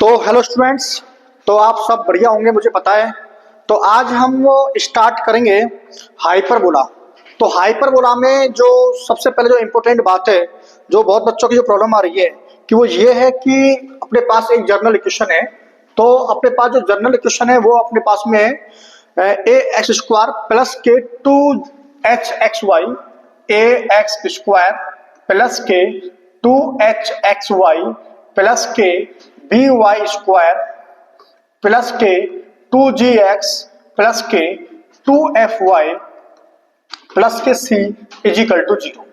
तो hello students, तो आप सब बढ़िया होंगे मुझे पता है। तो आज हम वो स्टार्ट करेंगे हाइपरबोला। तो हाइपरबोला में जो सबसे पहले जो इम्पोर्टेंट बात है, जो बहुत बच्चों की जो प्रॉब्लम आ रही है कि वो ये है कि अपने पास एक जर्नल इक्वेशन है। तो अपने पास जो जर्नल इक्वेशन है वो अपने पास में है a x square plus k two h x y, a x square plus k two h x y plus k b y square plus k two g x plus k two f y plus k c is equal to zero.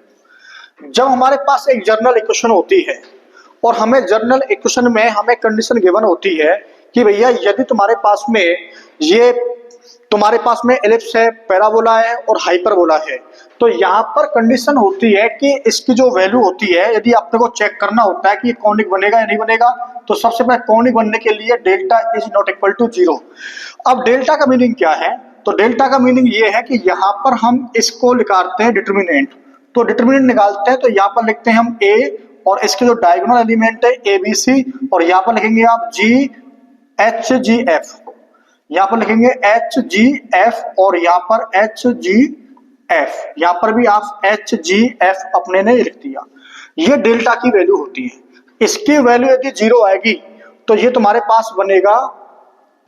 जब हमारे पास एक general equation होती है और हमें general equation में हमें condition given होती है कि भैया यदि तुम्हारे पास में एलिप्स है, पैराबोला है और हाइपरबोला है, तो यहाँ पर कंडीशन होती है कि इसकी जो वैल्यू होती है, यदि आपको को चेक करना होता है कि ये कॉनिक बनेगा या नहीं बनेगा, तो सबसे पहले कॉनिक बनने के लिए delta is not equal to zero. अब डेल्टा का मीनिंग क्या है? तो डेल्टा का मीनिंग ये है कि यहाँ पर हम इसको निकालते हैं डिटर्मिनेंट। तो डिटर्मिनेंट निकालते हैं तो यहाँ पर लिखते हैं हम ए और इसके जो डायगोनल एलिमेंट है ए बी सी, और यहाँ पर लिखेंगे आप जी एच जी एफ, यहाँ पर लिखेंगे एच जी एफ और यहाँ पर एच जी एफ, यहाँ पर भी आप एच जी एफ अपने ने लिख दिया। ये डेल्टा की वैल्यू होती है। इसकी वैल्यू यदि जीरो आएगी तो ये तुम्हारे पास बनेगा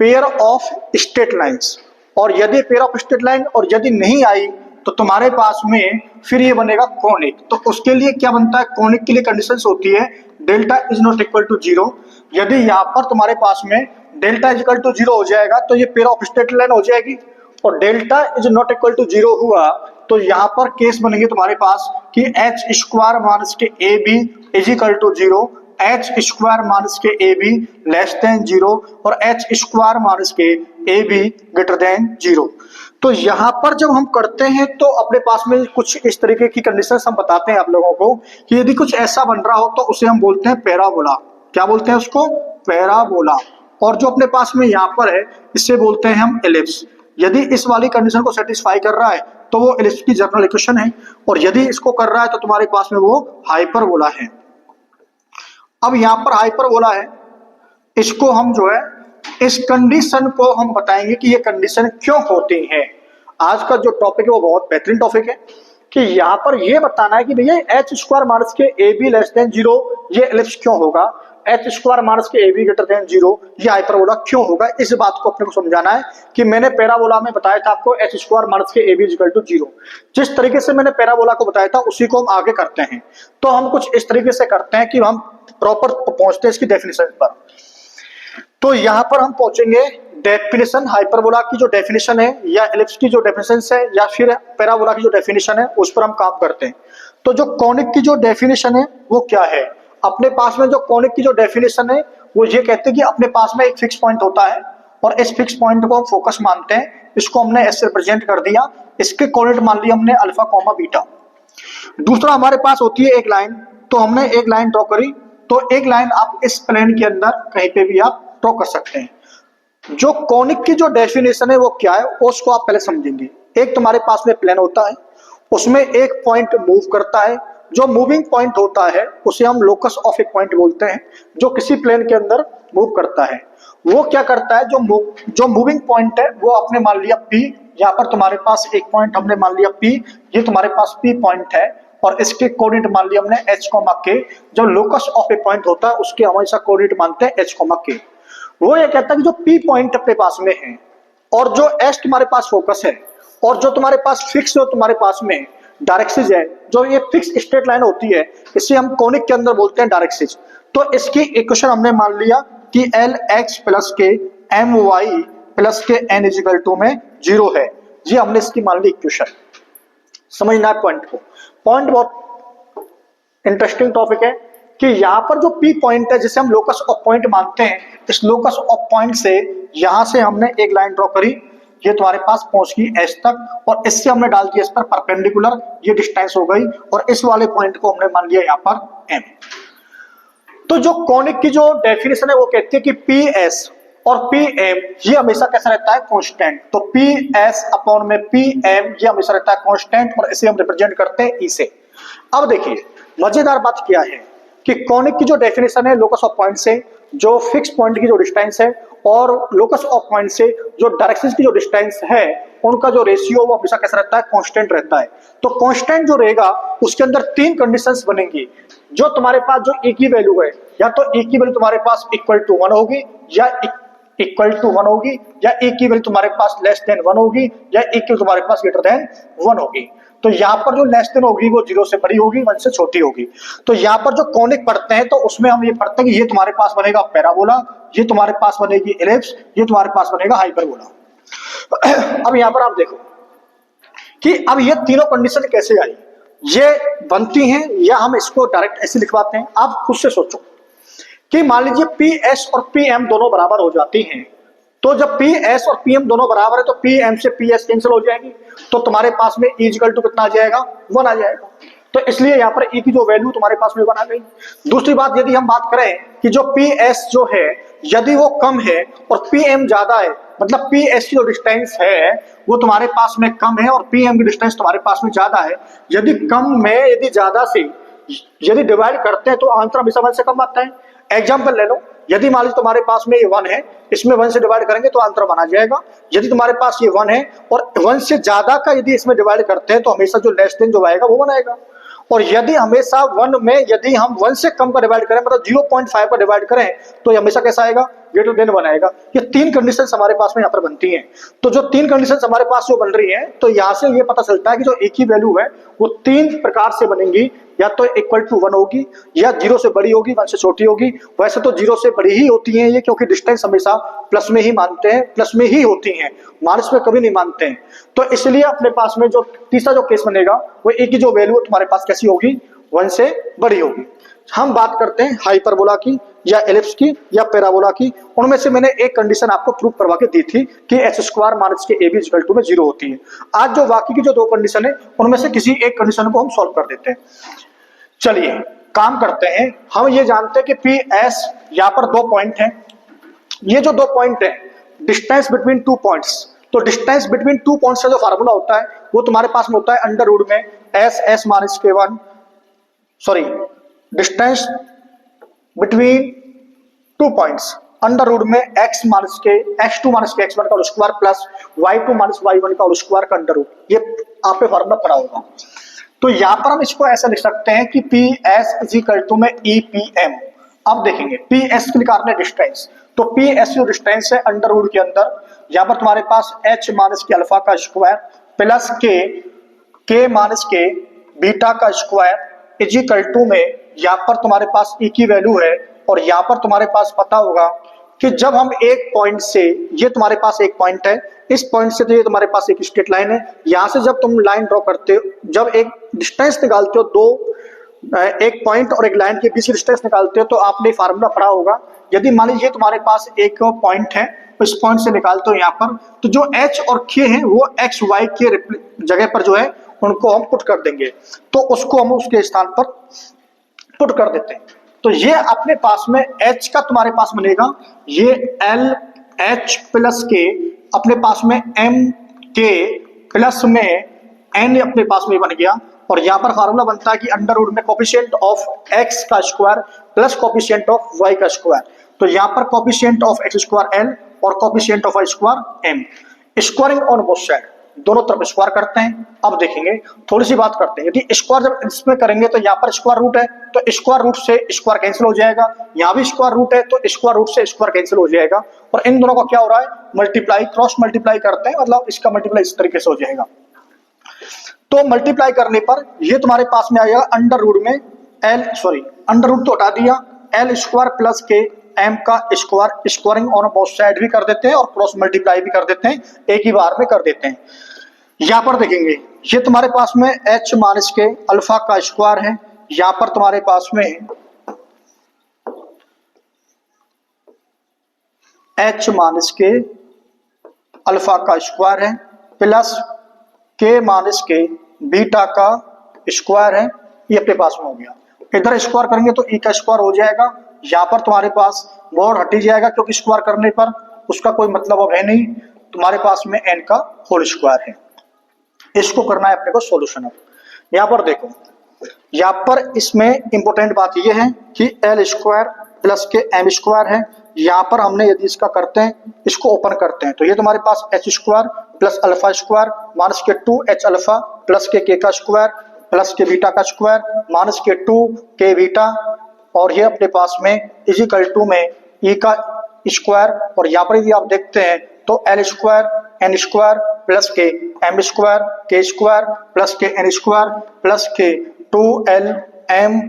पेयर ऑफ स्ट्रेट लाइंस, और यदि पेयर ऑफ स्ट्रेट लाइन और यदि नहीं आई तो तुम्हारे पास में फिर ये बनेगा कॉनिक। तो उसके लिए क्या बनता है? कॉनिक के लिए कंडीशंस होती है delta is not equal to zero. यदि यहाँ पर तुम्हारे पास में delta is equal to zero हो जाएगा तो ये पेयर ऑफ स्ट्रेट लाइन हो जाएगी, और delta is not equal to zero हुआ तो यहाँ पर केस बनेंगे तुम्हारे पास कि एच स्क्वायर माइनस के A B is equal to zero, h square minus के ए बी लेस देन जीरो और एच स्क्वायर माइनस के ए बी ग्रेटर देन जीरो। तो यहाँ पर जब हम करते हैं तो अपने पास में कुछ इस तरीके की कंडीशंस हम बताते हैं आप लोगों को कि यदि कुछ ऐसा बन रहा हो तो उसे हम बोलते हैं पैराबोला। क्या बोलते हैं उसको? पैराबोला। और जो अपने पास में यहाँ पर है इसे बोलते हैं हम एलिप्स। यदि इस वाली कंडीशन को सेटिस्फाई कर रहा है तो वो एलिप्स की जर्नल इक्वेशन है, और यदि इसको कर रहा है तो तुम्हारे पास में वो हाइपरबोला है। अब यहाँ पर हाइपरबोला है, इसको हम जो है इस कंडीशन को हम बताएंगे कि ये कंडीशन क्यों होती है। आज का जो टॉपिक है वो बहुत बेहतरीन टॉपिक है कि यहाँ पर ये बताना है कि भैया एच स्क्वायर माइनस के ए बी लेस देन जीरो ये एलिप्स क्यों होगा, एच स्क्वायर माइनस के ए बी ग्रेटर देन जीरो ये हाइपरबोला क्यों होगा। इस बात को अपने को समझाना है कि मैंने पैराबोला में बताया था आपको एच स्क्वायर माइनस के ए बी इक्वल टू जीरो। जिस तरीके से मैंने पैराबोला को बताया था उसी को हम आगे करते हैं। तो हम कुछ इस तरीके से करते हैं कि हम प्रॉपर पहुंचते हैं इसकी डेफिनेशन पर। तो यहाँ पर हम पहुंचेंगे डेफिनेशन हाइपरबोला की जो डेफिनेशन है या एलिप्स की जो डेफिनेशन है या फिर पैराबोला की जो डेफिनेशन है उस पर हम काम करते हैं। तो जो कॉनिक की जो डेफिनेशन है वो क्या है? अपने पास में जो कॉनिक की जो डेफिनेशन है वो ये कहते हैं कि अपने पास में एक फिक्स पॉइंट होता है और इस फिक्स पॉइंट को हम फोकस मानते हैं। इसको हमने ऐसे रिप्रेजेंट कर दिया, इसके कोऑर्डिनेट मान लिया हमने अल्फा कॉमा बीटा। दूसरा हमारे पास होती है एक लाइन, तो हमने एक लाइन ड्रॉ करी, तो एक लाइन आप इस प्लेन के अंदर कहीं पे भी आप ड्रॉ कर सकते हैं। जो कॉनिक की जो डेफिनेशन है वो क्या है उसको आप पहले समझेंगे। एक तुम्हारे पास में प्लेन होता है, उसमें एक पॉइंट मूव करता है, जो मूविंग पॉइंट होता है उसे हम लोकस ऑफ ए पॉइंट बोलते हैं, जो किसी प्लेन के अंदर मूव करता है। वो क्या करता है? जो मूविंग पॉइंट है वो आपने मान लिया P, यहाँ पर तुम्हारे पास एक पॉइंट हमने मान लिया P, ये तुम्हारे पास P पॉइंट है और इसके कोऑर्डिनेट मान लिया हमने H, K। जो लोकस ऑफ ए पॉइंट होता है उसके हमेशा कोऑर्डिनेट मानते हैं H, K। वो ये कहता है कि जो P पॉइंट अपने पास में है और जो S तुम्हारे पास फोकस है और जो तुम्हारे पास फिक्स जो तुम्हारे पास में डायरेक्सिस है, जो ये फिक्स स्ट्रेट लाइन होती है इसे हम कॉनिक के अंदर बोलते हैं डायरेक्सिस। तो इसकी इक्वेशन हमने मान लिया कि एल एक्स प्लस के एम वाई प्लस के एन इजिकल टू में जीरो है। ये हमने इसकी मान ली इक्वेशन। समझना है पॉइंट को। पॉइंट बहुत इंटरेस्टिंग टॉपिक है कि यहाँ पर जो P पॉइंट है जिसे हम लोकस ऑफ पॉइंट मानते हैं, इस लोकस ऑफ पॉइंट से यहां से हमने एक लाइन ड्रॉ करी, ये तुम्हारे पास पहुंच गई S तक और इससे हमने डाल दिया इस पर परपेंडिकुलर, ये डिस्टेंस हो गई और इस वाले पॉइंट को हमने मान लिया यहाँ पर M। तो जो कॉनिक की जो डेफिनेशन है वो कहती है कि PS और PM ये हमेशा कैसा रहता है? कांस्टेंट। तो PS अपॉन में PM ये हमेशा रहता है कांस्टेंट और इसे हम रिप्रेजेंट करते हैं E से। अब देखिए मजेदार बात क्या है कि कॉनिक की जो डेफिनेशन है लोकस ऑफ पॉइंट से, जो फिक्स पॉइंट की जो डिस्टेंस है और लोकस ऑफ पॉइंट से जो डायरेक्शन की जो डिस्टेंस है उनका जो रेशियो वो हमेशा कैसा रहता है, कांस्टेंट रहता है। तो कांस्टेंट जो रहेगा उसके अंदर तीन कंडीशंस बनेंगी। जो तुम्हारे पास जो ए की वैल्यू है, या तो ए की वैल्यू तुम्हारे पास इक्वल टू 1 होगी, या इक्वल टू 1 होगी, या ए की वैल्यू तुम्हारे पास लेस देन 1 होगी, या ए की तुम्हारे पास ग्रेटर देन 1 होगी। तो यहाँ पर जो लेस देन होगी वो 0 से बड़ी होगी, 1 से छोटी होगी। तो यहाँ पर जो कॉनिक पढ़ते हैं तो उसमें हम ये पढ़ते हैं कि ये तुम्हारे पास बनेगा पैराबोला, ये तुम्हारे पास बनेगी एलिप्स, ये तुम्हारे पास बनेगा हाइपरबोला। अब यहाँ पर आप देखो कि अब ये तीनों कंडीशन कैसे आई, ये बनती हैं या हम इसको डायरेक्ट ऐसे लिखवाते हैं। आप खुद से सोचो कि मान लीजिए पी एस और पी एम दोनों बराबर हो जाती हैं, तो जब पी एस और पी एम दोनों बराबर है तो पी एम से पी एस कैंसिल हो जाएगी, तो तुम्हारे पास में ई इक्वल टू कितना आ जाएगा, 1 आ जाएगा। तो इसलिए यहाँ पर ई की जो वैल्यू तुम्हारे पास में 1 आ गई। दूसरी बात, यदि हम बात करें कि जो पी एस जो है यदि वो कम है और पी एम ज्यादा है, मतलब पी एस की जो डिस्टेंस है वो तुम्हारे पास में कम है और पी एम की डिस्टेंस तुम्हारे पास में ज्यादा है, यदि कम में यदि ज्यादा से यदि डिवाइड करते हैं तो आंसर हमेशा 1 से कम आता है। एग्जाम्पल ले लो, यदि मान लीजिए तुम्हारे पास में ये 1 है, इसमें 1 से डिवाइड करेंगे तो आंसर 1 आ जाएगा। यदि तुम्हारे पास ये 1 है और 1 से ज्यादा का यदि इसमें डिवाइड करते हैं तो हमेशा जो लेस देन जो आएगा वो 1 आएगा। और यदि हमेशा 1 में यदि हम 1 से कम का डिवाइड करें, मतलब 0.5 का डिवाइड करें, तो ये हमेशा कैसा आएगा, ग्रेटर देन 1 आएगा। ये तीन कंडीशन हमारे पास में यहाँ पर बनती हैं। तो जो तीन कंडीशन हमारे पास जो बन रही हैं, तो यहाँ से ये पता चलता है कि जो एक ही वैल्यू है वो तीन प्रकार से बनेंगी, या तो इक्वल टू 1 होगी, या 0 से बड़ी होगी, 1 से छोटी होगी। वैसे तो 0 से बड़ी ही होती हैं ये, क्योंकि डिस्टेंस हमेशा प्लस में ही मानते हैं, प्लस में ही होती हैं, माइनस में कभी नहीं मानते हैं। तो इसलिए अपने पास में जो तीसरा जो केस बनेगा वो एक की जो वैल्यू तुम्हारे पास कैसी होगी, 1 से बड़ी होगी। हम बात करते हैं हाइपरबोला की या एलिप्स की या पैराबोला की। उनमें से मैंने एक कंडीशन आपको प्रूव करवा के दी थी कि एच स्क्वायर माइनस के ए बी इक्वल टू में 0 होती है। आज जो बाकी की जो दो कंडीशन है उनमें से किसी एक कंडीशन को हम सॉल्व कर देते हैं। चलिए काम करते हैं। हम ये जानते हैं कि पी एस, यहाँ पर 2 पॉइंट हैं, ये जो 2 पॉइंट है डिस्टेंस बिटवीन 2 पॉइंट्स, तो डिस्टेंस बिटवीन 2 पॉइंट्स का जो फार्मूला होता है वो तुम्हारे पास में होता है अंडर रूट में एस एस माइनस के 1, sorry distance between 2 points under root में x माइनस के x2 माइनस के x1 का whole square plus y2 minus y1 का होल स्क्वायर का अंडर रूट। ये आप पे फार्मूला पड़ा होगा। तो यहां पर हम इसको ऐसा लिख सकते हैं कि P S is equal to में ई पी एम। अब देखेंगे पी एस के निकालने डिस्टेंस, तो पी एस जो डिस्टेंस है अंडर रूट के अंदर, यहाँ पर तुम्हारे पास h माइनस के अल्फा का स्क्वायर प्लस के माइनस के बीटा का स्क्वायर इज इक्वल टू में, यहाँ पर तुम्हारे पास ई की वैल्यू है। और यहाँ पर तुम्हारे पास पता होगा कि जब हम एक पॉइंट से, ये तुम्हारे पास एक पॉइंट है, इस पॉइंट से तो ये तुम्हारे पास एक स्ट्रेट लाइन है, यहां से जब तुम लाइन ड्रॉ करते हो, जब एक डिस्टेंस निकालते हो, एक पॉइंट और एक लाइन के बीच डिस्टेंस निकालते हो, तो आपने फार्मूला पढ़ा होगा। यदि मान लीजिए तुम्हारे पास एक पॉइंट है, इस पॉइंट से निकालते हो यहाँ पर, तो जो एच और के है वो एक्स वाई के जगह पर जो है उनको हम पुट कर देंगे, तो उसको हम उसके स्थान पर पुट कर देते हैं। तो ये अपने पास में h का तुम्हारे पास बनेगा ये एल एच प्लस के, अपने पास में एम के प्लस में एन अपने पास में बन गया। और यहाँ पर फार्मूला बनता है कि अंडर रूट में कोफिशिएंट ऑफ x का square plus coefficient of y का स्क्वायर। तो यहाँ पर coefficient of x square l और coefficient of y square m, squaring on both side, दोनों तरफ स्क्वायर करते हैं। अब देखेंगे थोड़ी सी बात करते हैं, यदि स्क्वायर जब इसमें करेंगे तो यहाँ पर स्क्वायर रूट है, तो स्क्वायर रूट से स्क्वायर कैंसिल हो जाएगा, यहाँ भी स्क्वायर रूट है तो स्क्वायर रूट से स्क्वायर कैंसिल हो जाएगा। और इन दोनों का क्या हो रहा है, मल्टीप्लाई, क्रॉस मल्टीप्लाई करते हैं, मतलब इसका मल्टीप्लाई इस तरीके से हो जाएगा। तो मल्टीप्लाई करने पर ये तुम्हारे पास में आएगा अंडर रूट में अंडर रूट तो हटा दिया, एल स्क्वायर प्लस के एम का square, squaring on both side भी कर देते हैं और क्रॉस मल्टीप्लाई भी कर देते हैं, एक ही बार में कर देते हैं। यहां पर देखेंगे ये तुम्हारे पास में h माइनस के अल्फा का स्क्वायर है, यहां पर तुम्हारे पास में h माइनस के अल्फा का स्क्वायर है प्लस k माइनस के बीटा का स्क्वायर है, ये अपने पास में हो गया। इधर स्क्वायर करेंगे तो e का स्क्वायर हो जाएगा, यहाँ पर तुम्हारे पास बोर्ड हट ही जाएगा क्योंकि स्क्वायर करने पर उसका कोई मतलब अब है नहीं, तुम्हारे पास में n का होल स्क्वायर है। इसको करना है अपने को सॉल्यूशन। अब यहाँ पर देखो, यहाँ पर इसमें इंपॉर्टेंट बात यह है कि एल स्क्वायर प्लस के एम स्क्वायर है। यहाँ पर हमने यदि इसका करते हैं, इसको ओपन करते हैं, तो ये तुम्हारे पास h square plus alpha square minus k 2h alpha plus k का स्क्वायर प्लस के बीटा का square minus k 2k beta, और ये अपने पास में इजिकल टू में ई का स्क्वायर, और यहाँ पर यदि आप देखते हैं तो L square N square plus के एम स्क्वायर के स्क्वायर प्लस के एन स्क्वायर प्लस के 2lm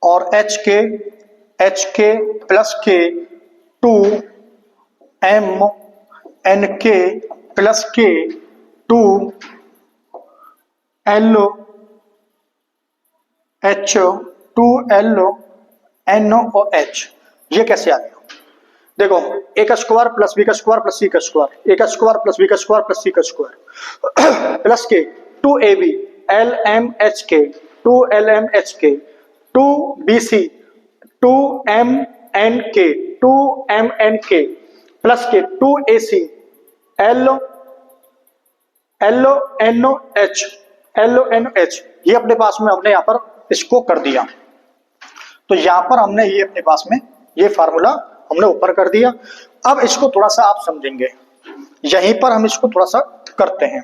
और एच के प्लस के 2m एन के प्लस के 2LH ये कैसे आ गया? देखो, ए का स्क्वायर प्लस बी का स्क्वायर प्लस सी का स्क्वायर, ए का स्क्वायर प्लस बी का स्क्वायर प्लस सी का स्क्वायर प्लस के 2ab LMHK 2LMHK 2BC 2MNK 2MNK plus के 2AC LNOH ये अपने पास में हमने यहाँ पर इसको कर दिया। तो यहाँ पर हमने ये अपने पास में ये फार्मूला हमने ऊपर कर दिया। अब इसको थोड़ा सा आप समझेंगे, यहीं पर हम इसको थोड़ा सा करते हैं।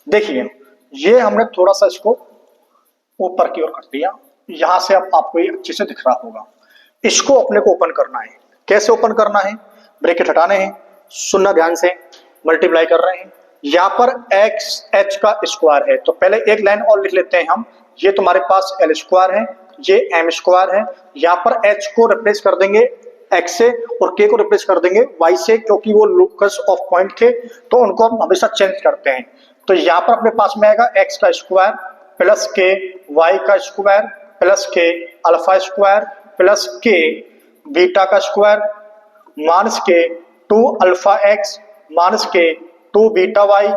देखिए, ये हमने थोड़ा सा इसको ऊपर की ओर कर दिया, यहां से अब आपको ये अच्छे से दिख रहा होगा। इसको अपने को ओपन करना है। कैसे ओपन करना है? ब्रैकेट हटाने हैं, सुनना ध्यान से, मल्टीप्लाई कर रहे हैं। यहाँ पर एक्स एच का स्क्वायर है, तो पहले एक लाइन और लिख लेते हैं हम। ये तुम्हारे पास एल स्क्वायर है, ये एम स्क्वायर है। यहाँ पर एच को रिप्लेस कर देंगे एक्स से और के को रिप्लेस कर देंगे वाई से, क्योंकि वो लोकस ऑफ पॉइंट थे तो उनको हम हमेशा चेंज करते हैं। तो यहाँ पर अपने पास में आएगा एक्स का स्क्वायर प्लस के वाई का स्क्वायर प्लस के alpha square plus k beta का स्क्वायर माइनस के 2 अल्फा एक्स माइनस के 2 बीटा वाई,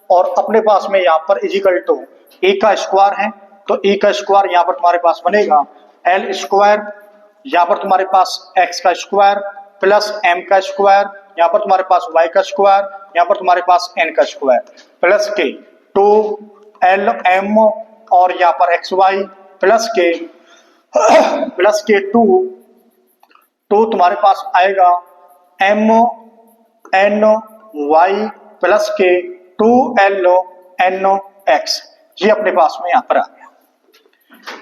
और अपने पास में यहाँ पर इजिकल टू ए का स्क्वायर है, तो ए का स्क्वायर यहाँ पर तुम्हारे पास बनेगा एल स्क्वायर, यहाँ पर तुम्हारे पास एक्स का स्क्वायर प्लस एम का स्क्वायर, यहाँ पर तुम्हारे पास वाई का स्क्वायर, यहाँ पर तुम्हारे पास एन का स्क्वायर प्लस के 2lm और यहाँ पर एक्स वाई प्लस के 2 तुम्हारे पास आएगा MNY प्लस के 2LNX। ये अपने पास में यहाँ पर आ गया।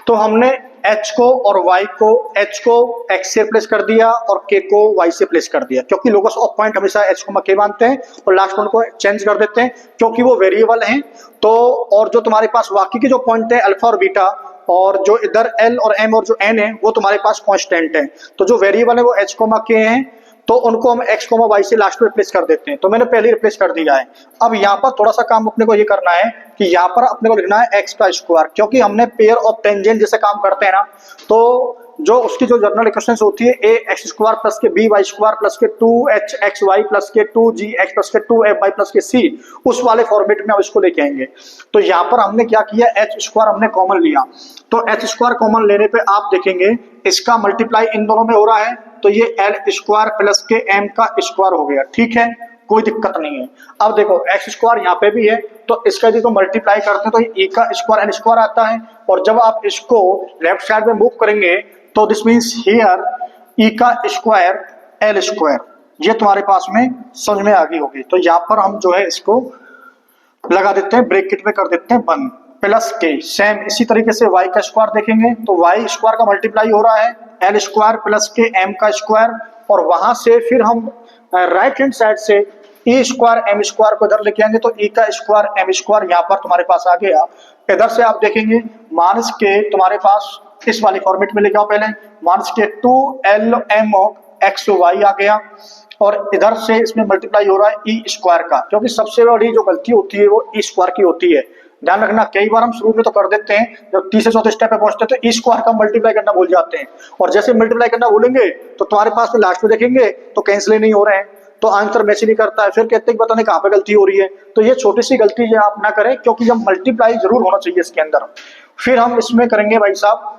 तो हमने H को और Y को, H को X से रिप्लेस कर दिया और K को Y से रिप्लेस कर दिया, क्योंकि लोकस ऑफ पॉइंट हमेशा H को K मानते हैं और लास्ट वन को चेंज कर देते हैं क्योंकि वो वेरिएबल हैं। तो और जो तुम्हारे पास बाकी के जो पॉइंट है अल्फा और बीटा, और जो इधर L और M और जो N है वो तुम्हारे पास कांस्टेंट है। तो जो वेरिएबल है वो H को K हैं, तो उनको हम x, y से लास्ट में रिप्लेस कर देते हैं। तो मैंने पहले रिप्लेस कर दिया है। अब यहाँ पर थोड़ा सा काम अपने को ये करना है कि यहाँ पर अपने को लिखना है x का स्क्वायर, क्योंकि हमने पेयर ऑफ टेंजेंट जैसे काम करते हैं ना, तो जो उसकी जो जनरल इक्वेशन होती है a x स्क्वायर प्लस के b y स्क्वायर प्लस के 2h x y प्लस के 2g x प्लस के 2f y प्लस के c, उस वाले फॉर्मेट में हम इसको लेके आएंगे। तो यहाँ पर हमने क्या किया, h स्क्वायर हमने कॉमन लिया, तो h स्क्वायर कॉमन लेने पे आप देखेंगे इसका मल्टीप्लाई इन दोनों में हो रहा है, तो ये एल स्क्वायर प्लस के एम का स्क्वायर हो गया। ठीक है, कोई दिक्कत नहीं है। अब देखो एक्स स्क्वायर यहाँ पे भी है, तो इसका यदि तो मल्टीप्लाई करते हैं तो ए का स्क्वायर एन स्क्वायर आता है, और जब आप इसको लेफ्ट साइड में मूव करेंगे तो दिस मींस हियर ई का स्क्वायर एल स्क्वायर, ये तुम्हारे पास में समझ में आ गई होगी। तो यहाँ पर हम जो है इसको लगा देते हैं, ब्रैकेट में कर देते हैं बंद, प्लस के सेम इसी तरीके से y का स्क्वायर देखेंगे तो y स्क्वायर का मल्टीप्लाई हो रहा है एल स्क्वायर प्लस के m का स्क्वायर, और वहां से फिर हम राइट हैंड साइड से e स्क्वायर m स्क्वायर को इधर लेके आएंगे, तो e का स्क्वायर m स्क्वायर यहाँ पर तुम्हारे पास आ गया। इधर से आप देखेंगे माइनस के तुम्हारे पास इस वाले फॉर्मेट में लेके आओ, पहले माइनस के 2lm xy आ गया, और इधर से इसमें मल्टीप्लाई हो रहा है ई स्क्वायर का, क्योंकि सबसे बड़ी जो गलती होती है वो ई स्क्वायर की होती है। ध्यान रखना, कई बार हम शुरू में तो कर देते हैं, जब तीसरे चौथे स्टेप पे पहुंचते हैं तो ई स्क्वायर का मल्टीप्लाई करना भूल जाते हैं, और जैसे मल्टीप्लाई करना भूलेंगे तो तुम्हारे पास में लास्ट में देखेंगे तो कैंसिल नहीं हो रहे हैं, तो आंसर मैच नहीं करता है, फिर कहते हैं पता नहीं कहाँ पे गलती हो रही है। तो ये छोटी सी गलती जो आप ना करें, क्योंकि जब मल्टीप्लाई जरूर होना चाहिए इसके अंदर। फिर हम इसमें करेंगे भाई साहब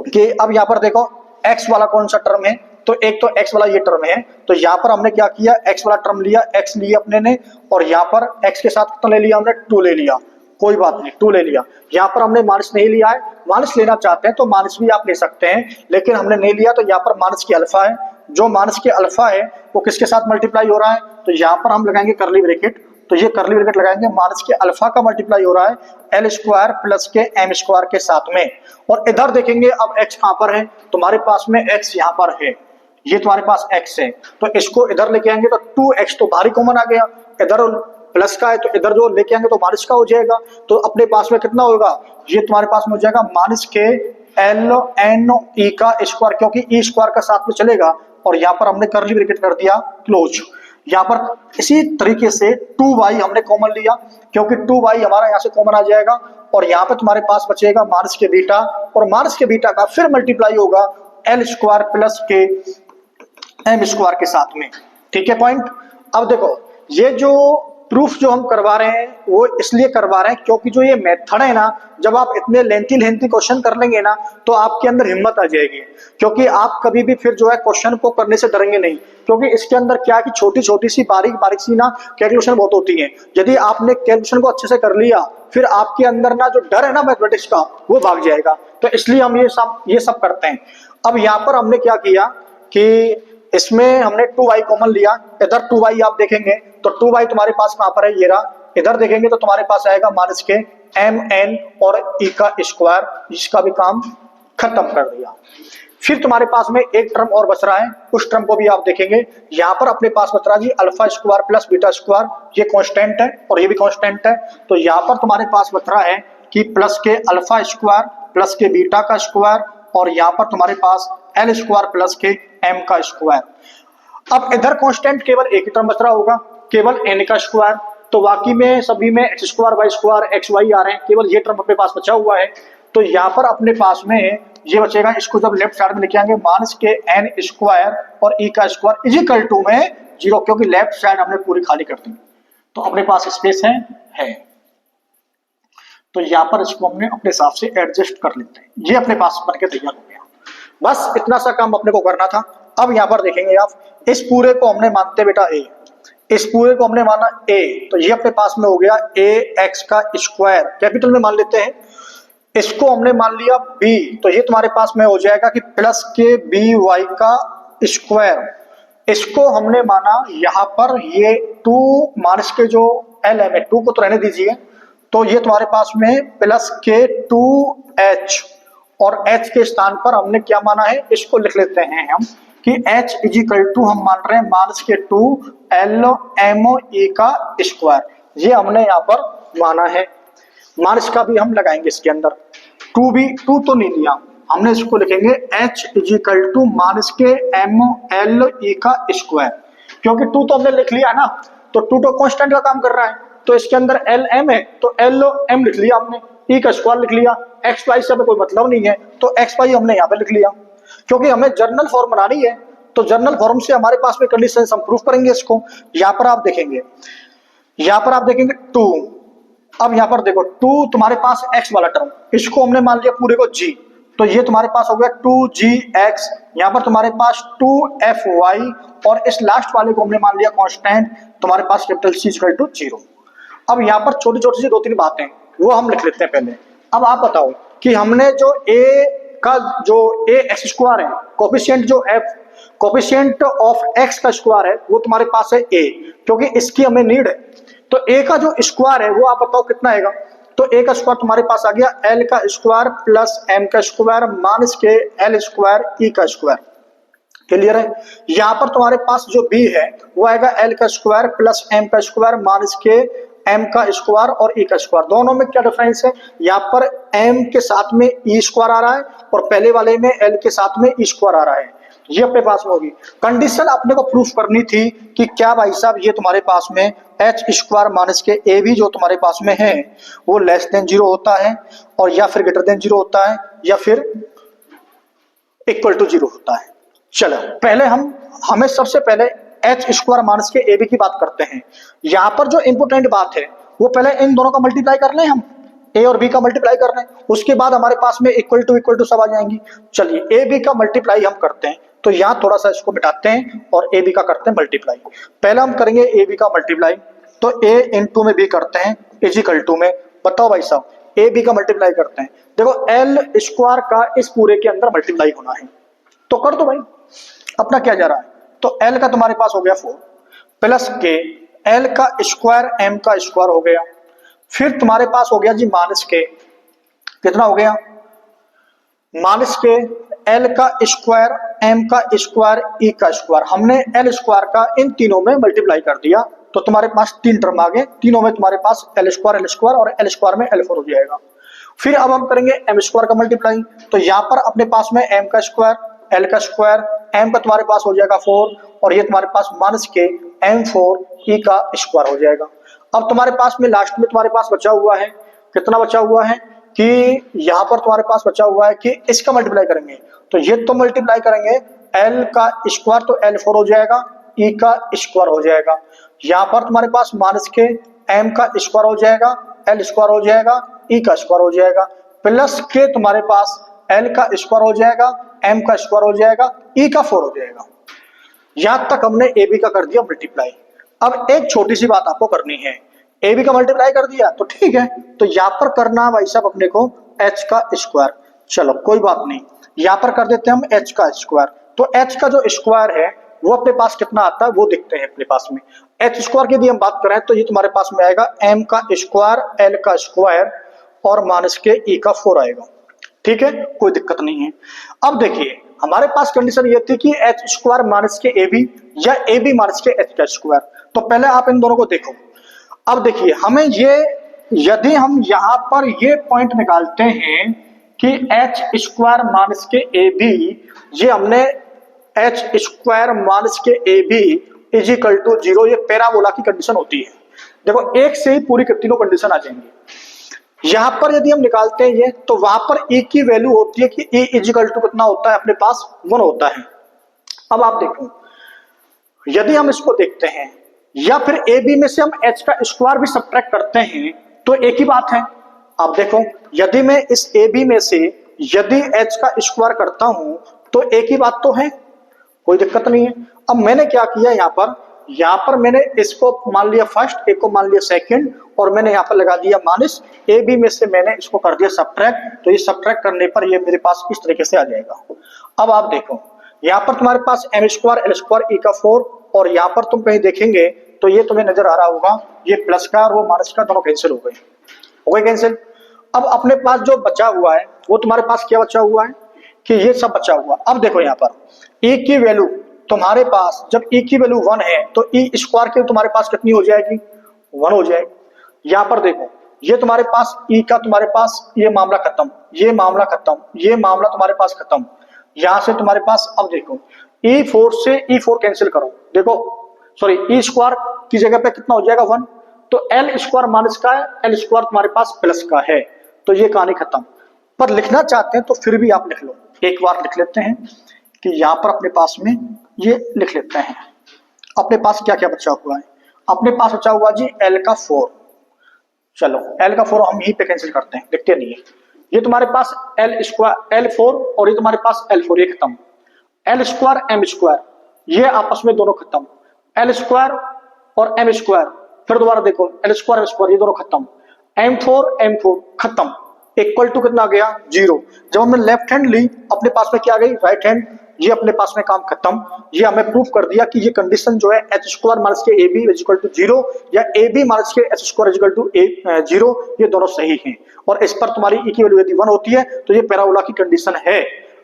कि अब यहाँ पर देखो एक्स वाला कौन सा टर्म है, तो एक तो x वाला ये टर्म है, तो यहाँ पर हमने क्या किया, x वाला टर्म लिया, x लिया अपने ने, और यहाँ पर x के साथ कितना ले लिया हमने 2 ले लिया, कोई बात नहीं, 2 ले लिया। यहाँ पर हमने माइनस नहीं लिया है, माइनस लेना चाहते हैं तो माइनस भी आप ले सकते हैं, लेकिन हमने नहीं लिया। तो यहाँ पर माइनस की अल्फा है, जो माइनस की अल्फा है वो किसके साथ मल्टीप्लाई हो रहा है, तो यहाँ पर हम लगाएंगे करली ब्रैकेट। तो ये करली ब्रैकेट लगाएंगे, माइनस के अल्फा का मल्टीप्लाई हो रहा है एल स्क्वायर प्लस के एम स्क्वायर के साथ में। और इधर देखेंगे अब एक्स कहां पर है, तुम्हारे पास में एक्स यहाँ पर है, ये तुम्हारे पास x है, तो इसको इधर लेके आएंगे तो 2x तो बाहरी कॉमन आ गया, इधर प्लस का है तो इधर जो लेके आएंगे तो माइनस का हो जाएगा। तो अपने पास में कितना होगा, ये तुम्हारे पास में हो जाएगा माइनस के एल एन ई का स्क्वायर, क्योंकि ई स्क्वायर का साथ में चलेगा। और यहाँ पर हमने करली ब्रैकेट कर दिया क्लोज। यहाँ पर इसी तरीके से 2y हमने कॉमन लिया, क्योंकि 2y हमारा यहाँ से कॉमन आ जाएगा। और यहाँ पे तुम्हारे पास बचेगा माइनस के बीटा, और माइनस के बीटा का फिर मल्टीप्लाई होगा एल स्क्वायर प्लस के एम स्क्वायर के साथ में। ठीक है पॉइंट। अब देखो ये जो प्रूफ जो हम करवा रहे हैं वो इसलिए करवा रहे हैं क्योंकि जो ये मेथड है ना, जब आप इतने लेंथी क्वेश्चन कर लेंगे ना तो आपके अंदर हिम्मत आ जाएगी, क्योंकि आप कभी भी फिर जो है क्वेश्चन को करने से डरेंगे नहीं, क्योंकि इसके अंदर क्या है कि छोटी छोटी सी बारीक सी ना कैलकुलेशन बहुत होती है। यदि आपने कैलकुलेशन को अच्छे से कर लिया फिर आपके अंदर ना जो डर है ना मैथमेटिक्स का वो भाग जाएगा। तो इसलिए हम ये सब करते हैं। अब यहाँ पर हमने क्या किया कि इसमें हमने 2y कॉमन लिया, इधर 2y आप देखेंगे तो 2y तुम्हारे पास कहां पर है, ये रहा। इधर देखेंगे तो तुम्हारे पास आएगा माइनस के एम एन और ई का स्क्वायर, जिसका भी काम खत्म कर दिया। फिर तुम्हारे पास में एक टर्म और बच रहा है, उस टर्म को भी आप देखेंगे। यहाँ पर अपने पास बच रहा है जी alpha square plus beta square, ये कांस्टेंट है और ये भी कांस्टेंट है। तो यहाँ पर तुम्हारे पास बच रहा है कि प्लस के alpha square plus k beta का स्क्वायर, और यहाँ पर तुम्हारे पास एल स्क्वायर प्लस के एम का स्क्वायर। अब इधर कांस्टेंट केवल एक ही टर्म बच रहा होगा, केवल एन का स्क्वायर। तो बाकी में सभी में x square y square x y आ रहे हैं, केवल ये टर्म अपने पास बचा हुआ है। तो यहाँ पर अपने पास में ये बचेगा, इसको जब लेफ्ट साइड में लेके आएंगे माइनस के एन स्क्वायर और ई का स्क्वायर इजिकल टू में 0, क्योंकि लेफ्ट साइड हमने पूरी खाली कर दी तो अपने पास स्पेस है। तो यहाँ पर इसको हमने अपने हिसाब से एडजस्ट कर लेते हैं। ये अपने पास बनके तैयार हो गया, बस इतना सा काम अपने को करना था। अब यहाँ पर देखेंगे आप, इस पूरे को हमने मानते बेटा ए, इस पूरे को हमने माना ए, तो ये अपने पास में हो गया ए एक्स का स्क्वायर, कैपिटल में मान लेते हैं। इसको हमने मान लिया बी, तो ये तुम्हारे पास में हो जाएगा कि प्लस के बी वाई का स्क्वायर। इसको हमने माना यहाँ पर ये 2 माइनस के जो एल है, 2 को तो रहने दीजिए, तो ये तुम्हारे पास में प्लस के 2h, और h के स्थान पर हमने क्या माना है, इसको लिख लेते हैं हम कि h इजिकल टू हम मान रहे हैं माइनस के 2 एम ई का स्क्वायर। ये हमने यहाँ पर माना है, माइनस का भी हम लगाएंगे इसके अंदर। 2 तो नहीं लिया हमने, इसको लिखेंगे h इजिकल टू माइनस के एम एल ई का स्क्वायर, क्योंकि 2 तो हमने लिख लिया ना, तो 2 तो कांस्टेंट का काम कर रहा है। तो इसके अंदर एल एम है तो एल एम लिख लिया हमने, ई का स्क्वायर लिख लिया, एक्स वाई से कोई मतलब नहीं है तो एक्स वाई हमने यहाँ पे लिख लिया, क्योंकि हमें जर्नल फॉर्म बनानी है। तो जर्नल फॉर्म से हमारे पास में कंडीशन हम प्रूफ करेंगे इसको। यहाँ पर आप देखेंगे, यहाँ पर आप देखेंगे 2। अब यहाँ पर देखो 2 तुम्हारे पास x वाला टर्म, इसको हमने मान लिया पूरे को g, तो ये तुम्हारे पास हो गया 2gx। यहाँ पर तुम्हारे पास 2fy, और इस लास्ट वाले को हमने मान लिया कांस्टेंट, तुम्हारे पास कैपिटल C इक्वल टू 0। अब यहाँ पर छोटी छोटी सी 2-3 बातें वो हम लिख लेते हैं पहले। अब आप बताओ कि हमने जो a का जो a एक्स स्क्वायर है, कोफिशिएंट जो f कोफिशिएंट ऑफ x का स्क्वायर है वो तुम्हारे पास है a, क्योंकि इसकी हमें नीड है। तो a का जो स्क्वायर है वो आप बताओ कितना आएगा, तो a का स्क्वायर तुम्हारे पास आ गया l का स्क्वायर प्लस m का स्क्वायर माइनस के l स्क्वायर e का स्क्वायर। क्लियर है। यहाँ पर तुम्हारे पास जो b है वो आएगा l का स्क्वायर प्लस m का स्क्वायर माइनस के m का स्क्वायर और e का स्क्वायर। दोनों में क्या डिफरेंस है, यहाँ पर m के साथ में e स्क्वायर आ रहा है और पहले वाले में l के साथ में e स्क्वायर आ रहा है। ये अपने पास में होगी। कंडीशन अपने को प्रूफ करनी थी कि क्या भाई साहब ये तुम्हारे पास में एच स्क्वायर माइनस के ए भी जो तुम्हारे पास में है वो लेस देन 0 होता है, और या फिर ग्रेटर देन 0 होता है, या फिर इक्वल टू 0 होता है। चलो पहले हमें सबसे पहले एच स्क्वायर माइनस के ए बी की बात करते हैं। यहाँ पर जो इंपोर्टेंट बात है वो पहले इन दोनों का मल्टीप्लाई कर लें, हम ए और बी का मल्टीप्लाई कर रहे हैं, उसके बाद हमारे पास में इक्वल टू सब आ जाएंगी। चलिए ए बी का मल्टीप्लाई हम करते हैं, तो यहाँ थोड़ा सा इसको मिटाते हैं और ए बी का करते हैं मल्टीप्लाई। पहले हम करेंगे ए बी का मल्टीप्लाई, तो ए इंटू में बी करते हैं इजिकल टू में बताओ भाई साहब, ए बी का मल्टीप्लाई करते हैं, देखो एल स्क्वायर का इस पूरे के अंदर मल्टीप्लाई होना है, तो कर दो भाई, अपना क्या जा रहा है। तो एल का तुम्हारे पास हो गया 4 प्लस के एल का स्क्वायर एम का स्क्वायर हो गया, फिर तुम्हारे पास हो गया जी माइनस के, कितना हो गया माइनस के एल का स्क्वायर एम का स्क्वायर ई का स्क्वायर, हमने एल स्क्वायर का इन तीनों में मल्टीप्लाई कर दिया, तो तुम्हारे पास 3 टर्म आ गए, तीनों में तुम्हारे पास एल स्क्वायर और एल स्क्वायर में L4 हो जाएगा। फिर अब हम करेंगे एम स्क्वायर का मल्टीप्लाई, तो यहाँ पर अपने पास में एम का स्क्वायर एल का स्क्वायर, एम का तुम्हारे पास हो जाएगा 4 और ये तुम्हारे पास माइनस के M4 ई का स्क्वायर हो जाएगा। अब तुम्हारे पास में लास्ट में तुम्हारे पास बचा हुआ है, कितना बचा हुआ है कि यहाँ पर तुम्हारे पास बचा हुआ है कि इसका मल्टीप्लाई करेंगे, तो ये तो मल्टीप्लाई करेंगे एल का स्क्वायर तो L4 हो जाएगा, ई का स्क्वायर हो जाएगा, यहाँ पर तुम्हारे पास माइनस के एम का स्क्वायर हो जाएगा, एल स्क्वायर हो जाएगा, ई का स्क्वायर हो जाएगा, प्लस के तुम्हारे पास एल का स्क्वायर हो जाएगा, एम का स्क्वायर हो जाएगा, ई का 4 हो जाएगा। यहां तक हमने ए बी का कर दिया मल्टीप्लाई। अब एक छोटी सी बात आपको करनी है, ए बी का मल्टीप्लाई कर दिया तो ठीक है, तो यहां पर करना है भाई साहब अपने को एच का स्क्वायर, चलो कोई बात नहीं, यहां पर कर देते हैं हम एच का स्क्वायर, तो एच का जो स्क्वायर है वो अपने पास कितना आता है वो देखते हैं अपने पास में। एच स्क्वायर की यदि हम बात करें तो ये तुम्हारे पास में आएगा एम का स्क्वायर एल का स्क्वायर और माइनस के ई का 4 आएगा, ठीक है, कोई दिक्कत नहीं है। अब देखिए हमारे पास कंडीशन ये थी कि एच स्क्वायर माइनस के ए बी या ए बी माइनस के एच का स्क्वायर, तो पहले आप इन दोनों को देखो। अब देखिए हमें ये, यदि हम यहां पर ये पॉइंट निकालते हैं कि एच स्क्वायर माइनस के ए बी, ये हमने एच स्क्वायर माइनस के A B is equal to 0, ये पैराबोला की कंडीशन होती है। देखो एक से ही पूरी तीनों कंडीशन आ जाएंगी। यहां पर यदि हम निकालते हैं ये, तो वहां पर e की वैल्यू होती है कि e इज इक्वल टू कितना होता है अपने पास 1 होता है। अब आप देखो यदि हम इसको देखते हैं या फिर ए बी में से हम h का स्क्वायर भी सब्ट्रैक्ट करते हैं तो एक ही बात है। आप देखो यदि मैं इस ए बी में से यदि h का स्क्वायर करता हूं तो एक ही बात तो है, कोई दिक्कत नहीं है। अब मैंने क्या किया यहाँ पर मैंने इसको मान लिया फर्स्ट, एक को मान लिया सेकंड, और मैंने यहाँ पर लगा दिया माइनस, ए बी में से मैंने इसको कर दिया सब्ट्रैक्ट, तो ये सब्ट्रैक्ट करने पर ये मेरे पास इस तरीके से आ जाएगा। अब आप देखो यहाँ पर तुम्हारे पास एम स्क्वायर एल स्क्वायर ई का 4, और यहाँ पर तुम कहीं देखेंगे तो ये तुम्हें नजर आ रहा होगा ये प्लस का और वो माइनस का दोनों कैंसिल हो गए कैंसिल। अब अपने पास जो बचा हुआ है वो तुम्हारे पास क्या बचा हुआ है कि ये सब बचा हुआ। अब देखो यहाँ पर e की वैल्यू तुम्हारे पास, जब e की वैल्यू 1 है तो e स्क्वायर की तुम्हारे पास कितनी हो जाएगी 1 हो जाएगी। यहाँ पर देखो ये तुम्हारे पास e का तुम्हारे पास ये मामला खत्म, ये मामला खत्म, ये मामला तुम्हारे पास खत्म। यहां से तुम्हारे पास अब देखो e4 से e4 कैंसिल करो, देखो सॉरी e स्क्वायर की जगह पे कितना हो जाएगा 1, तो एल स्क्वायर माइनस का है, एल स्क्वायर तुम्हारे पास प्लस का है, तो ये कहानी खत्म। पर लिखना चाहते हैं तो फिर भी आप लिख लो, एक बार लिख लेते हैं कि यहाँ पर अपने पास में ये लिख लेते हैं। अपने पास क्या क्या बचा हुआ है, अपने पास बचा हुआ जी एल का 4, चलो एल का 4 हम यहीं पे कैंसिल करते हैं, लिखते नहीं है। ये तुम्हारे पास एल स्क्वायर L4 और ये तुम्हारे पास L4, ये खत्म। एल स्क्वायर एम स्क्वायर ये आपस में दोनों खत्म, एल स्क्वायर और एम स्क्वायर, फिर दोबारा देखो एल स्क्वायर एम स्क्वायर ये दोनों खत्म, M4 खत्म, इक्वल टू कितना आ गया 0। जब हमने लेफ्ट हैंड ली अपने पास में क्या आ गई राइट हैंड, ये अपने पास में काम खत्म। ये हमें प्रूफ कर दिया कि ये कंडीशन जो है एच स्क्वायर माइनस के A B is equal to 0 या ए बी माइनस के H square is equal to 0, ये दोनों सही हैं। और इस पर तुम्हारी ई की वैल्यू यदि 1 होती है तो ये पैराबोला की कंडीशन है।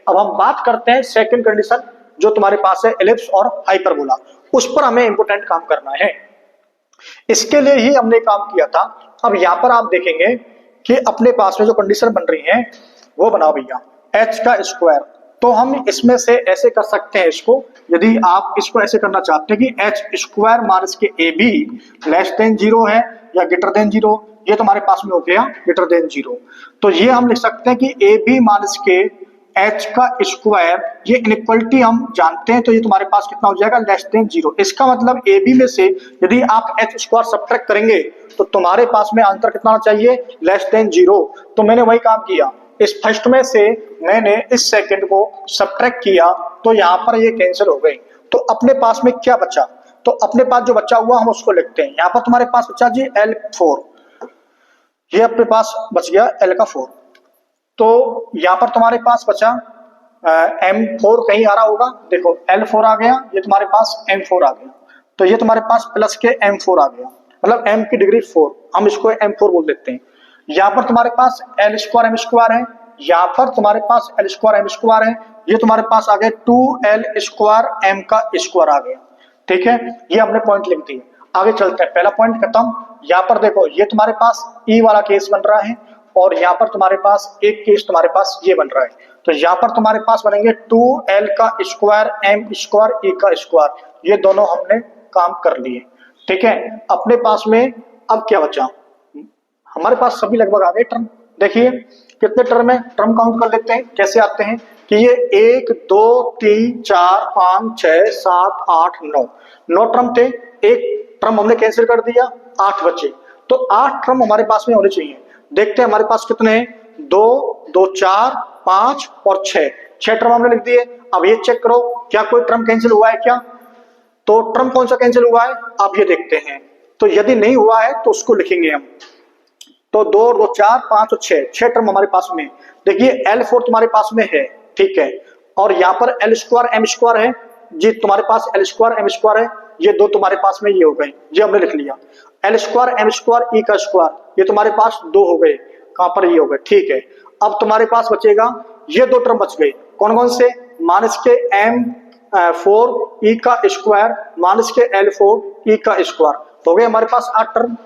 अब हम बात करते हैं सेकंड कंडीशन जो तुम्हारे पास है एलिप्स और हाइपरबोला, उस पर हमें इंपोर्टेंट काम करना है, इसके लिए ही हमने काम किया था। अब यहाँ पर आप देखेंगे कि अपने पास में जो कंडीशन बन रही है वो बनाओ भैया एच का स्क्वायर, तो हम इसमें से ऐसे कर सकते हैं इसको, यदि आप इसको ऐसे करना चाहते हैं कि एच स्क्वायर माइनस के ए बी लेस देन 0 है या ग्रेटर देन 0, ये तुम्हारे पास में हो गया ग्रेटर देन 0, तो ये हम लिख सकते हैं कि ए बी माइनस के एच का स्क्वायर, ये इनइक्वलिटी हम जानते हैं, तो ये तुम्हारे पास कितना हो जाएगा लेस देन 0। इसका मतलब ए बी में से यदि आप एच स्क्वायर सब्ट्रैक्ट करेंगे तो तुम्हारे पास में आंसर कितना होना चाहिए लेस देन 0। तो मैंने वही काम किया, इस फर्स्ट में से मैंने इस सेकंड को सब्ट्रैक्ट किया तो यहाँ पर ये कैंसिल हो गई। तो अपने पास में क्या बचा, तो अपने पास जो बचा हुआ हम उसको लिखते हैं। यहाँ पर तुम्हारे पास बचा जी L4, ये अपने पास बच गया L का 4। तो यहाँ पर तुम्हारे पास बचा M4 कहीं आ रहा होगा, देखो L4 आ गया, ये तुम्हारे पास M4 आ गया, तो ये तुम्हारे पास प्लस के M4 आ गया, मतलब M की डिग्री 4, हम इसको M4 बोल देते हैं। यहाँ पर तुम्हारे पास L स्क्वायर M स्क्वायर है, यहाँ पर तुम्हारे पास L स्क्वायर M स्क्वायर है, ये तुम्हारे पास आ गया 2L स्क्वायर M का स्क्वायर आ गया। ठीक है, ये हमने पॉइंट लिख दिए। आगे चलते हैं, पहला पॉइंट खत्म। यहाँ पर देखो ये तुम्हारे पास E वाला केस बन रहा है, और यहाँ पर तुम्हारे पास एक केस तुम्हारे पास ये बन रहा है। तो यहाँ पर तुम्हारे पास बनेंगे 2L का स्क्वायर M स्क्वायर E का स्क्वायर, ये दोनों हमने काम कर लिए। ठीक है, अपने पास में अब क्या बचा, हमारे पास सभी लगभग आ गए टर्म। देखिए कितने टर्म है, टर्म काउंट कर लेते हैं। कैसे आते हैं कि ये 1 2 3 4 5 6 7 8 9 टर्म थे, एक टर्म हमने कैंसिल कर दिया, 8 बचे। तो 8 टर्म हमारे पास में होने चाहिए। देखते हैं हमारे पास कितने हैं, 2 2 4 5 और 6 टर्म हमने लिख दिए। अब ये चेक करो क्या कोई टर्म कैंसिल हुआ है क्या, तो टर्म कौन सा कैंसिल हुआ है आप ये देखते हैं। तो यदि नहीं हुआ है तो उसको लिखेंगे हम। तो 2 2 4 5 और 6 टर्म हमारे पास में। देखिए L4 तुम्हारे पास में है, ठीक है, और यहाँ पर L स्क्वायर M स्क्वायर है जी, तुम्हारे पास L स्क्वायर M स्क्वायर है, ये दो तुम्हारे पास में ये हो गए, ये हमने लिख लिया। L square M square E का स्क्वायर, ये तुम्हारे पास 2 हो गए, कहां पर ये हो गए। ठीक है, अब तुम्हारे पास बचेगा ये 2 टर्म बच गए, कौन कौन से, माइनस के M4 E का स्क्वायर माइनस के L4 E का स्क्वायर, हो गए हमारे पास 8 टर्म।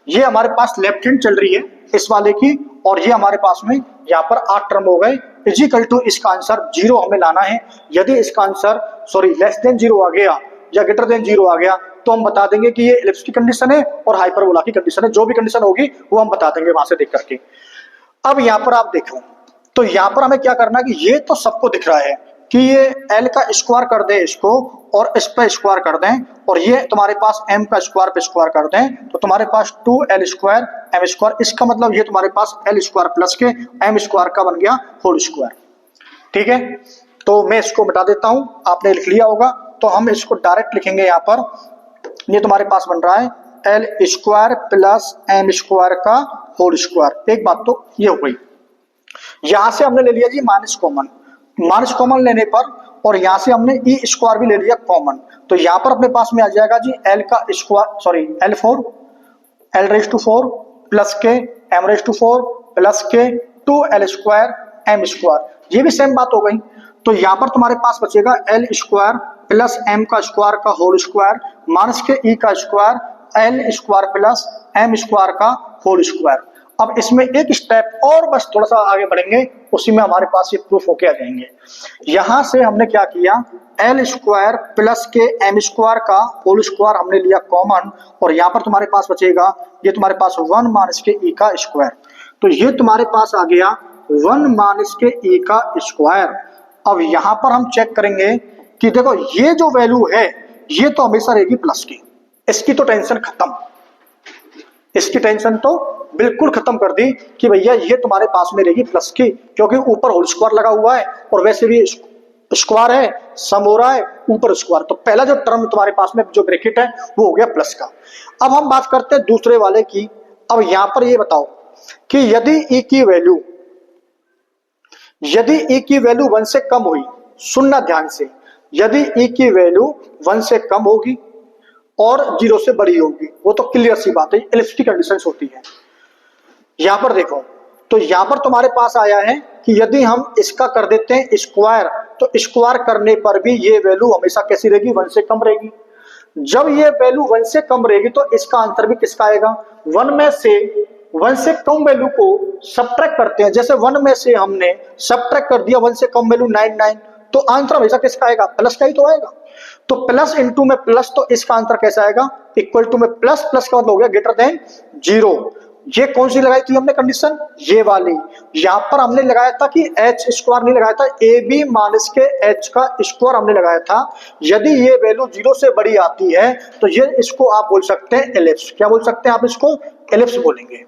ये हमारे पास लेफ्ट हैंड चल रही है इस वाले की, और ये हमारे पास में यहाँ पर 8 टर्म हो गए। इजिकल टू इसका आंसर 0 हमें लाना है। यदि इसका आंसर लेस देन 0 आ गया या ग्रेटर देन 0 आ गया तो हम बता देंगे कि ये एलिप्स की कंडीशन है और हाइपरबोला की कंडीशन है। जो भी कंडीशन होगी वो हम बता देंगे वहां से देख करके। अब यहाँ पर आप देखो, तो यहाँ पर हमें क्या करना है कि ये तो सबको दिख रहा है कि ये L का स्क्वायर कर दें इसको और इस पे स्क्वायर कर दें, और ये तुम्हारे पास M का स्क्वायर पे स्क्वायर कर दें, तो तुम्हारे पास 2L स्क्वायर M स्क्वायर, इसका मतलब ये तुम्हारे पास L स्क्वायर प्लस के M स्क्वायर का बन गया होल स्क्वायर। ठीक है, तो मैं इसको मिटा देता हूं, आपने लिख लिया होगा, तो हम इसको डायरेक्ट लिखेंगे। यहाँ पर ये तुम्हारे पास बन रहा है L square plus M square का होल स्क्वायर। एक बात तो ये हो गई। यहां से हमने ले लिया जी माइनस कॉमन लेने पर, और यहां से हमने E स्क्वायर भी ले लिया कॉमन, तो यहां पर अपने पास में आ जाएगा जी L का square L4 L raise to 4 plus के M रेज टू 4 प्लस के 2L स्क्वायर M स्क्वायर, ये भी सेम बात हो गई। तो यहां पर तुम्हारे पास बचेगा L स्क्वायर प्लस M का स्क्वायर का होल स्क्वायर माइनस के E का square L square plus M square का होल स्क्वायर। अब इसमें एक स्टेप और बस थोड़ा सा आगे बढ़ेंगे, उसी में हमारे पास ये प्रूफ होके आ जाएंगे। यहां से हमने क्या किया, L स्क्वायर प्लस के M स्क्वायर का होल स्क्वायर हमने लिया कॉमन, और यहाँ पर तुम्हारे पास बचेगा ये तुम्हारे पास 1 माइनस के E का स्क्वायर, तो ये तुम्हारे पास आ गया 1 माइनस के E का स्क्वायर। अब यहाँ पर हम चेक करेंगे कि देखो ये जो वैल्यू है ये तो हमेशा रहेगी प्लस की, इसकी तो टेंशन खत्म, इसकी टेंशन तो बिल्कुल खत्म कर दी कि भैया ये तुम्हारे पास में रहेगी प्लस की, क्योंकि ऊपर होल स्क्वायर लगा हुआ है और वैसे भी स्क्वायर है, सम हो रहा है ऊपर स्क्वायर, तो पहला जो टर्म तुम्हारे पास में जो ब्रैकेट है वो हो गया प्लस का। अब हम बात करते हैं दूसरे वाले की। अब यहां पर ये बताओ कि यदि E की वैल्यू 1 से कम हुई, सुनना ध्यान से, यदि E की वैल्यू 1 से कम होगी और 0 से बड़ी होगी, वो तो क्लियर सी बात है, एलिप्स की कंडीशंस होती है। यहां पर देखो, तो यहां पर तुम्हारे पास आया है कि यदि हम इसका कर देते हैं स्क्वायर, तो स्क्वायर करने पर भी ये वैल्यू हमेशा कैसी रहेगी, 1 से कम रहेगी। जब ये वैल्यू 1 से कम रहेगी तो इसका आंसर भी किसका आएगा, 1 से कम वैल्यू को सब्ट्रैक्ट करते हैं। जैसे 1 में से हमने सब्ट्रैक्ट कर दिया 1 से कम वैल्यू 99, तो आंसर हमेशा किसका आएगा, प्लस का ही तो आएगा। तो प्लस इंटू में प्लस, तो इसका आंसर कैसा आएगा, इक्वल टू में प्लस, प्लस का मतलब हो गया ग्रेटर देन 0। ये कौन सी लगाई थी हमने कंडीशन, ये वाली। यहां पर हमने लगाया था कि h स्क्वायर नहीं लगाया था, AB माइनस के h का स्क्वायर हमने लगाया था। यदि ये वैल्यू 0 से बड़ी आती है तो ये इसको आप बोल सकते हैं एलिप्स। क्या बोल सकते हैं आप इसको, एलिप्स बोलेंगे।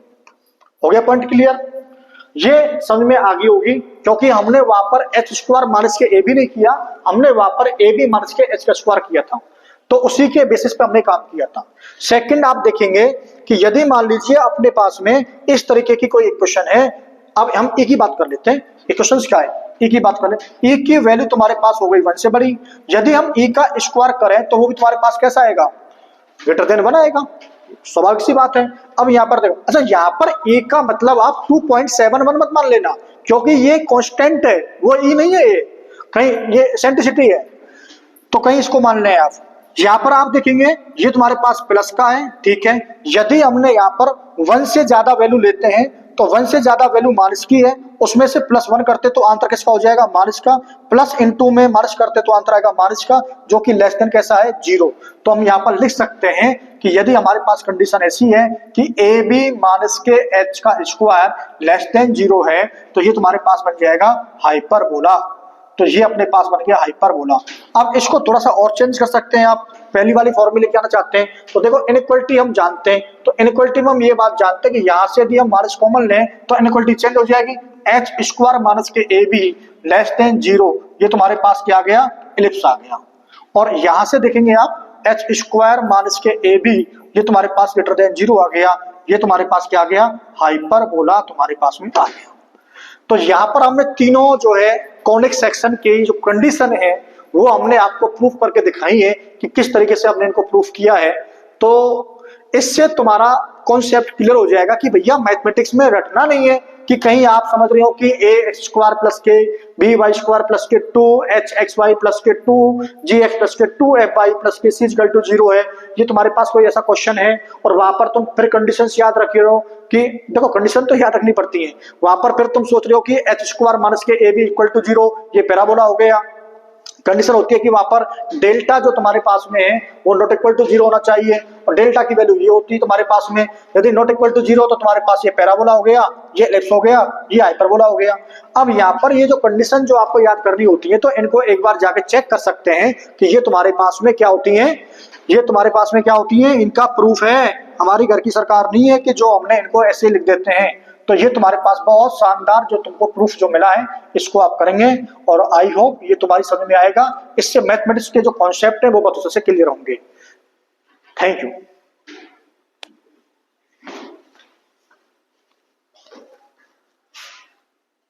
हो गया पॉइंट क्लियर, ये समझ में आ गई होगी, क्योंकि हमने वहां पर h स्क्वायर माइनस के AB नहीं किया, हमने वहां पर AB माइनस के h का स्क्वायर किया था, तो उसी के बेसिस पे हमने काम किया था। सेकंड आप देखेंगे कि यदि मान लीजिए अपने पास में इस तरीके की कोई इक्वेशन है, अब हम ई की बात कर लेते हैं, इक्वेशन क्या है, ई की बात करें, ई की वैल्यू तुम्हारे पास हो गई 1 से बड़ी, यदि हम ई का स्क्वायर करें तो वो भी तुम्हारे पास कैसा आएगा, ग्रेटर देन 1 आएगा, स्वाभाविक सी बात है। अब यहाँ पर देखो, अच्छा यहाँ पर ए का मतलब आप 2.71 मत मान लेना, क्योंकि ये कांस्टेंट है, वो ई नहीं है, ये कहीं ये एसेंट्रिसिटी है, तो कहीं इसको मान लें आप। यहाँ पर आप देखेंगे ये तुम्हारे पास प्लस का है, ठीक है, यदि हमने यहाँ पर 1 से ज्यादा वैल्यू लेते हैं तो 1 से ज्यादा वैल्यू माइनस की है, उसमें से +1 करते तो आंसर किसका हो जाएगा, माइनस का, प्लस इनटू में माइनस करते तो आंसर आएगा माइनस का, जो कि लेस देन कैसा है, 0। तो हम यहाँ पर लिख सकते हैं कि यदि हमारे पास कंडीशन ऐसी है कि ए बी माइनस के एच का स्क्वायर लेस देन 0 है, तो ये तुम्हारे पास बन जाएगा हाइपरबोला। तो ये अपने पास बन गया हाइपरबोला। अब इसको थोड़ा सा और चेंज कर सकते हैं आप, पहली वाली फॉर्मूले क्या आना चाहते हैं, तो देखो इनइक्वालिटी हम जानते हैं, तो इनइक्वालिटी में हम ये बात जानते हैं कि यहाँ से यदि हम माइनस कॉमन लें तो इनइक्वालिटी चेंज हो जाएगी, एच स्क्वायर माइनस के ए बी लेस देन 0, ये तुम्हारे पास क्या आ गया, इलिप्स आ गया। और यहाँ से देखेंगे आप एच स्क्वायर माइनस के ए बी, ये तुम्हारे पास ग्रेटर देन 0 आ गया, ये तुम्हारे पास क्या आ गया, हाइपरबोला तुम्हारे पास में आ गया। तो यहाँ पर हमने तीनों जो है कॉनिक सेक्शन की जो कंडीशन है वो हमने आपको प्रूफ करके दिखाई है कि किस तरीके से हमने इनको प्रूफ किया है। तो इससे तुम्हारा कॉन्सेप्ट क्लियर हो जाएगा कि भैया मैथमेटिक्स में रटना नहीं है कि कहीं आप समझ रहे हो कि ए x square plus k b y square plus के 2 एच एक्स वाई प्लस के 2 जी एक्स प्लस के 2 F y plus k C equal to 0 है, ये तुम्हारे पास कोई ऐसा क्वेश्चन है और वहां पर तुम फिर कंडीशंस याद रख रहे हो कि देखो कंडीशन तो याद रखनी पड़ती है, वहां पर फिर तुम सोच रहे हो कि एच स्क्वायर माइनस के ए बी इक्वल टू 0 ये पैराबोला हो गया। कंडीशन होती है कि वहां पर डेल्टा जो तुम्हारे पास में है वो नॉट इक्वल टू 0 होना चाहिए, और डेल्टा की वैल्यू ये होती है तुम्हारे पास में, यदि नॉट इक्वल टू 0 तो तुम्हारे पास ये पैराबोला हो गया, ये एलिप्स हो गया, ये हाइपरबोला हो गया। अब यहाँ पर ये जो कंडीशन जो आपको याद करनी होती है तो इनको एक बार जाके चेक कर सकते हैं कि ये तुम्हारे पास में क्या होती है, ये तुम्हारे पास में क्या होती है, इनका प्रूफ है, हमारी घर की सरकार नहीं है कि जो हमने इनको ऐसे लिख देते हैं। तो ये तुम्हारे पास बहुत शानदार जो तुमको प्रूफ जो मिला है इसको आप करेंगे और आई होप ये तुम्हारी समझ में आएगा, इससे मैथमेटिक्स के जो कॉन्सेप्ट है वो बहुत अच्छे से क्लियर होंगे। Thank you.